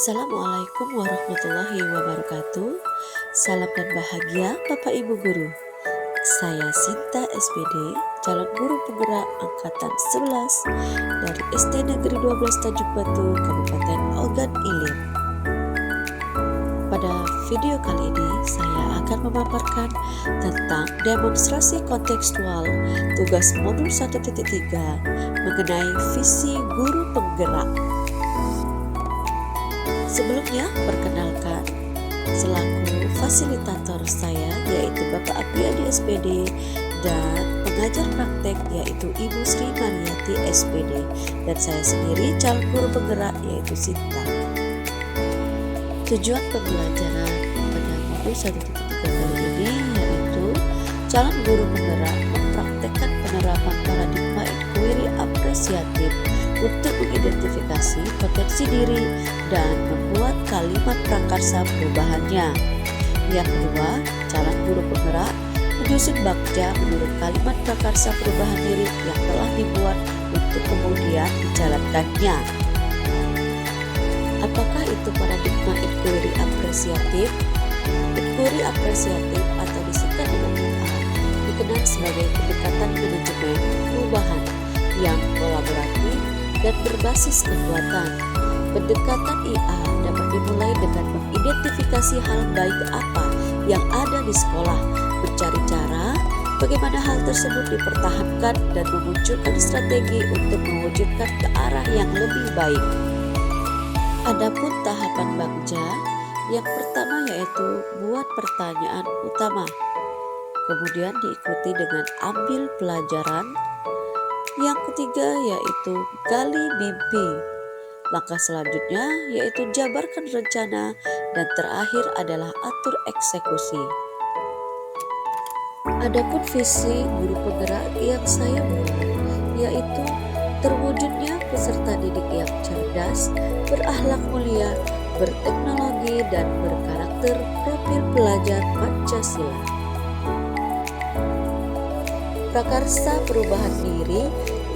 Assalamualaikum warahmatullahi wabarakatuh. Salam dan bahagia Bapak Ibu Guru. Saya Sinta SPD, calon guru penggerak angkatan 11 dari SD Negeri 12 Tanjung Batu, Kabupaten Ogan Ilir. Pada video kali ini saya akan memaparkan tentang demonstrasi kontekstual tugas modul 1.3 mengenai visi guru penggerak. Sebelumnya, perkenalkan, selaku fasilitator saya yaitu Bapak Apriyadi SPD dan pengajar praktek yaitu Ibu Sri Mariati SPD, dan saya sendiri calon guru penggerak yaitu Sinta. Tujuan pembelajaran pada modul 1.3 kali ini yaitu calon guru penggerak mempraktekkan penerapan paradigma inquiry apresiatif untuk mengidentifikasi potensi diri dan membuat kalimat prakarsa perubahannya. Yang kedua, calon guru penggerak menyusun bakja menurut kalimat prakarsa perubahan diri yang telah dibuat untuk kemudian dijalankannya. Apakah itu paradigma inquiry apresiatif? Inquiry apresiatif atau disingkat dengan IA dikenal sebagai pendekatan manajemen perubahan yang kolaboratif dan berbasis kekuatan. Pendekatan IA dapat dimulai dengan mengidentifikasi hal baik apa yang ada di sekolah, mencari cara bagaimana hal tersebut dipertahankan dan memunculkan strategi untuk mewujudkan ke arah yang lebih baik. Adapun tahapan bakja, yang pertama yaitu buat pertanyaan utama, kemudian diikuti dengan ambil pelajaran. Yang ketiga yaitu gali mimpi. Langkah selanjutnya yaitu jabarkan rencana, dan terakhir adalah atur eksekusi. Adapun visi guru penggerak yang saya buat yaitu terwujudnya peserta didik yang cerdas, berakhlak mulia, berteknologi, dan berkarakter profil pelajar Pancasila. Prakarsa perubahan diri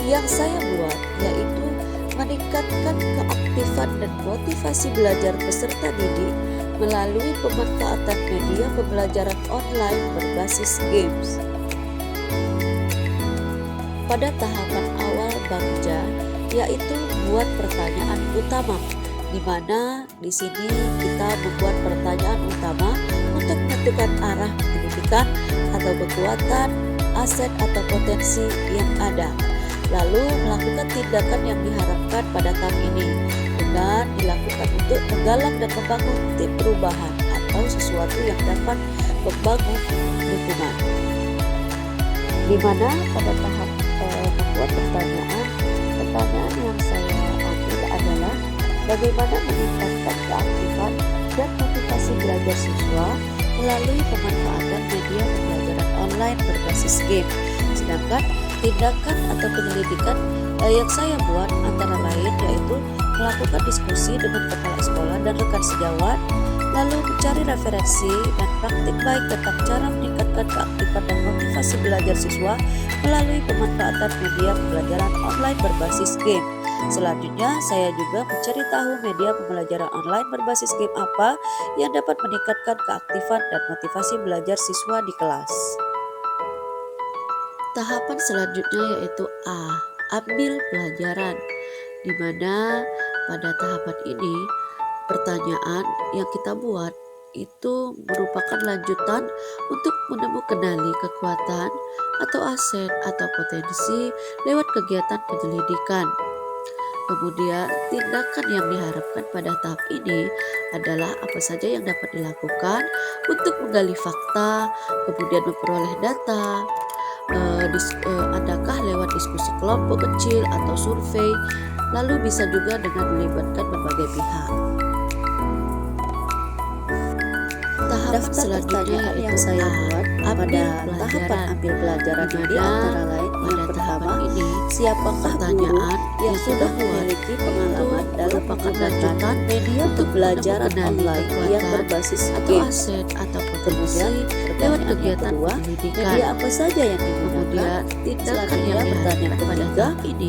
yang saya buat yaitu meningkatkan keaktifan dan motivasi belajar peserta didik melalui pemanfaatan media pembelajaran online berbasis games. Pada tahapan awal bakja yaitu buat pertanyaan utama, di mana di sini kita membuat pertanyaan utama untuk menentukan arah pendidikan atau kekuatan, aset atau potensi yang ada, lalu melakukan tindakan yang diharapkan pada tahap ini dengan dilakukan untuk menggalang dan membangun tim perubahan atau sesuatu yang dapat membangun lingkungan. Di mana pada tahap membuat pertanyaan yang saya ambil adalah bagaimana meningkatkan keaktifan dan motivasi belajar siswa melalui pemanfaatan media pembelajaran online berbasis game. Sedangkan tindakan atau penyelidikan yang saya buat antara lain yaitu melakukan diskusi dengan kepala sekolah dan rekan sejawat, lalu mencari referensi dan praktik baik tentang cara meningkatkan keaktifan dan motivasi belajar siswa melalui pemanfaatan media pembelajaran online berbasis game. Selanjutnya, saya juga mencari tahu media pembelajaran online berbasis game apa yang dapat meningkatkan keaktifan dan motivasi belajar siswa di kelas. Tahapan selanjutnya yaitu A, ambil pelajaran, di mana pada tahapan ini pertanyaan yang kita buat itu merupakan lanjutan untuk mengenali kekuatan atau aset atau potensi lewat kegiatan penyelidikan. Kemudian tindakan yang diharapkan pada tahap ini adalah apa saja yang dapat dilakukan untuk menggali fakta, kemudian memperoleh data, adakah lewat diskusi kelompok kecil atau survei, lalu bisa juga dengan melibatkan berbagai pihak. Tahap selanjutnya yang saya buat pada tahapan ambil pelajaran ini antara lain yang pertama ini siapakah pertanyaan yang sudah memiliki pengalaman dalam menggunakan media pembelajaran online yang berbasis game. Kemudian pertanyaan kegiatan pendidikan, media apa saja yang digunakan? Selanjutnya pertanyaan ketiga,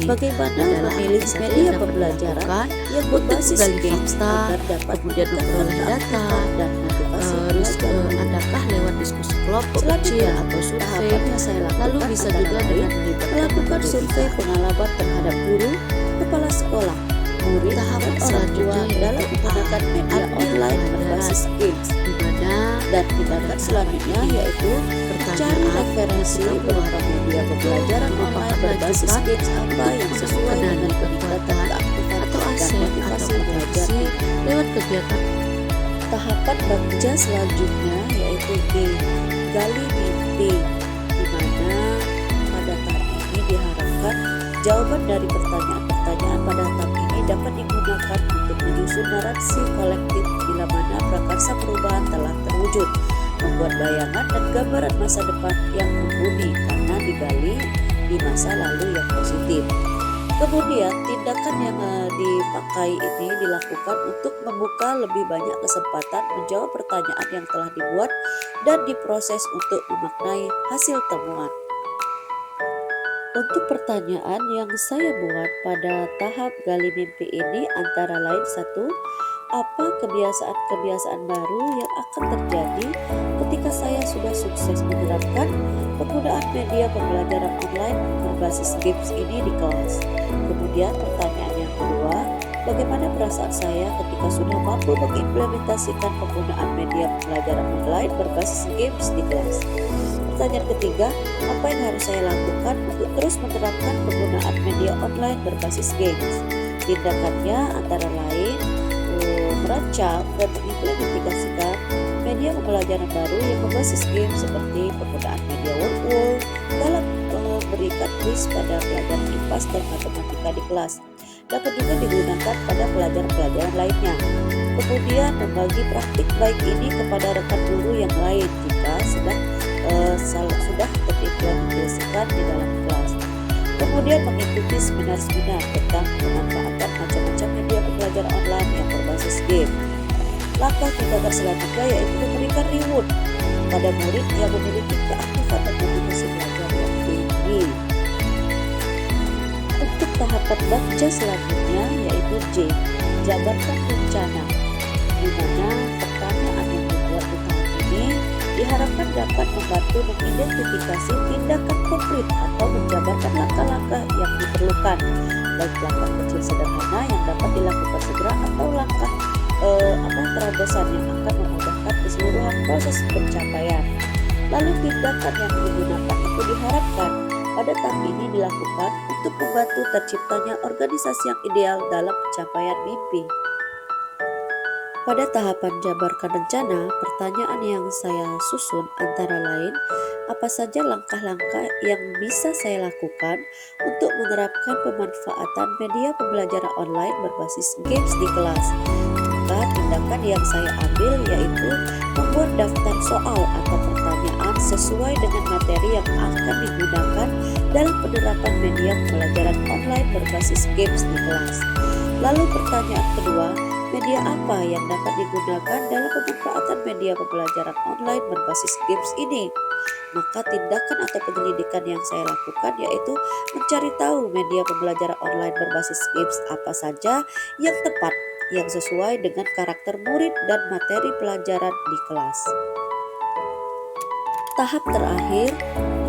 bagaimana memilih media pembelajaran yang berbasis game agar dapat memperoleh data dan motivasi belajar. Adakah lewat diskusi kelompok kecil atau survei? Lalu bisa juga dengan melakukan survei pengalaman terhadap guru, kepala sekolah, murid, dan orang tua dalam menggunakan media online berbasis games. Dan tindakan selanjutnya yaitu mencari referensi berupa media pembelajaran online berbasis games apa yang sesuai dengan peningkatan keaktifan dan motivasi belajar lewat kegiatan. Tahapan baca selanjutnya yaitu gali mimpi, di mana pada tahap ini diharapkan jawaban dari pertanyaan-pertanyaan pada tahap ini dapat digunakan untuk menyusun narasi kolektif bila mana prakarsa perubahan telah terwujud, membuat bayangan dan gambaran masa depan yang mumpuni karena digali di masa lalu yang positif. Kemudian tindakan yang dipakai ini dilakukan untuk membuka lebih banyak kesempatan menjawab pertanyaan yang telah dibuat dan diproses untuk memaknai hasil temuan. Untuk pertanyaan yang saya buat pada tahap gali mimpi ini antara lain: 1. Apa kebiasaan-kebiasaan baru yang akan terjadi ketika saya sudah sukses menerapkan penggunaan media pembelajaran online berbasis games ini di kelas? Kemudian pertanyaan yang kedua, bagaimana perasaan saya ketika sudah mampu mengimplementasikan penggunaan media pembelajaran online berbasis games di kelas? Pertanyaan ketiga, apa yang harus saya lakukan untuk terus menerapkan penggunaan media online berbasis games? Tindakannya antara lain merancang dan mengimplementasikan media pembelajaran baru yang berbasis game seperti penggunaan media workbook dalam memberikan kuis pada pelajaran IPAS dan matematika di kelas, dapat juga digunakan pada pelajaran-pelajaran lainnya. Kemudian membagi praktik baik ini kepada rekan guru yang lain jika sudah terimplementasikan di dalam kelas. Kemudian mengikuti seminar-seminar tentang pemanfaatan macam-macam media pembelajaran online yang berbasis game. Langkah tindakan selanjutnya yaitu memberikan reward pada murid yang memiliki keaktifan dan motivasi belajar yang tinggi. Untuk tahapan baca selanjutnya yaitu J, jabarkan rencana, di mana pertanyaan yang dibuat di tahap ini diharapkan dapat membantu mengidentifikasi tindakan konkret atau menjabarkan langkah-langkah yang diperlukan, baik langkah kecil sederhana yang dapat dilakukan segera atau langkah terobosan yang akan memudahkan keseluruhan proses pencapaian. Lalu tindakan yang digunakan itu diharapkan pada tahap ini dilakukan untuk membantu terciptanya organisasi yang ideal dalam pencapaian mimpi. Pada tahapan jabarkan rencana, pertanyaan yang saya susun antara lain, apa saja langkah-langkah yang bisa saya lakukan untuk menerapkan pemanfaatan media pembelajaran online berbasis games di kelas? Maka tindakan yang saya ambil yaitu membuat daftar soal atau pertanyaan sesuai dengan materi yang akan digunakan dalam penerapan media pembelajaran online berbasis games di kelas. Lalu pertanyaan kedua, media apa yang dapat digunakan dalam pemanfaatan media pembelajaran online berbasis games ini? Maka tindakan atau penyelidikan yang saya lakukan yaitu mencari tahu media pembelajaran online berbasis games apa saja yang tepat, yang sesuai dengan karakter murid dan materi pelajaran di kelas. Tahap terakhir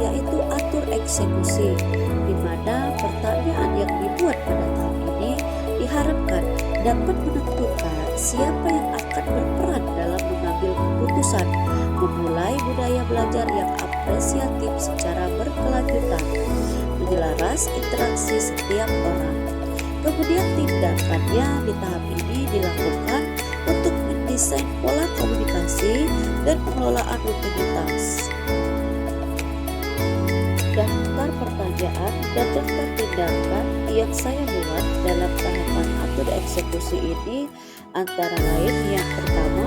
yaitu atur eksekusi, di mana pertanyaan yang dibuat pada tahap ini diharapkan dapat menentukan siapa yang akan berperan dalam mengambil keputusan, memulai budaya belajar yang apresiatif secara berkelanjutan, menyelaras interaksi setiap orang. Kemudian tindakannya di tahap ini dilakukan untuk mendesain pola komunikasi dan pengelolaan rutinitas. Daftar pertanyaan dan daftar tindakan yang saya buat dalam tahapan atur eksekusi ini antara lain yang pertama,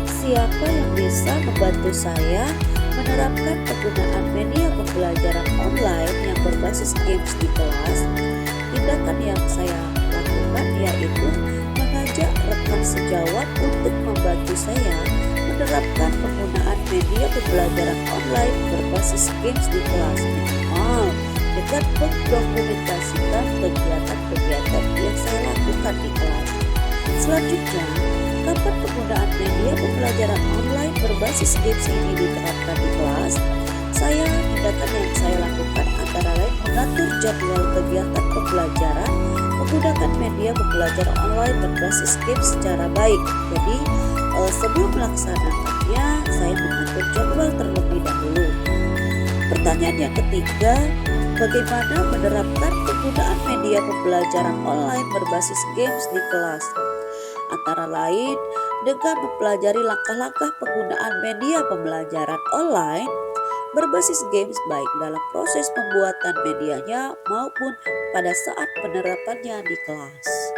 siapa yang bisa membantu saya menerapkan penggunaan media pembelajaran online yang berbasis games di kelas, di tindakan yang saya lakukan yaitu mengajak rekan sejawat untuk membantu saya menerapkan penggunaan media pembelajaran online berbasis games di kelas minimal dengan mendokumentasikan kegiatan-kegiatan yang saya lakukan di kelas. Selanjutnya, kapan penggunaan media pembelajaran online berbasis games ini diterapkan di kelas? Tindakan yang saya lakukan antara lain mengatur jadwal kegiatan pembelajaran menggunakan media pembelajaran online berbasis games secara baik. Jadi, sebelum melaksanakannya, saya mengatur jadwal terlebih dahulu. Pertanyaan yang ketiga, bagaimana menerapkan penggunaan media pembelajaran online berbasis games di kelas? Antara lain, dengan mempelajari langkah-langkah penggunaan media pembelajaran online berbasis games baik dalam proses pembuatan medianya maupun pada saat penerapannya di kelas.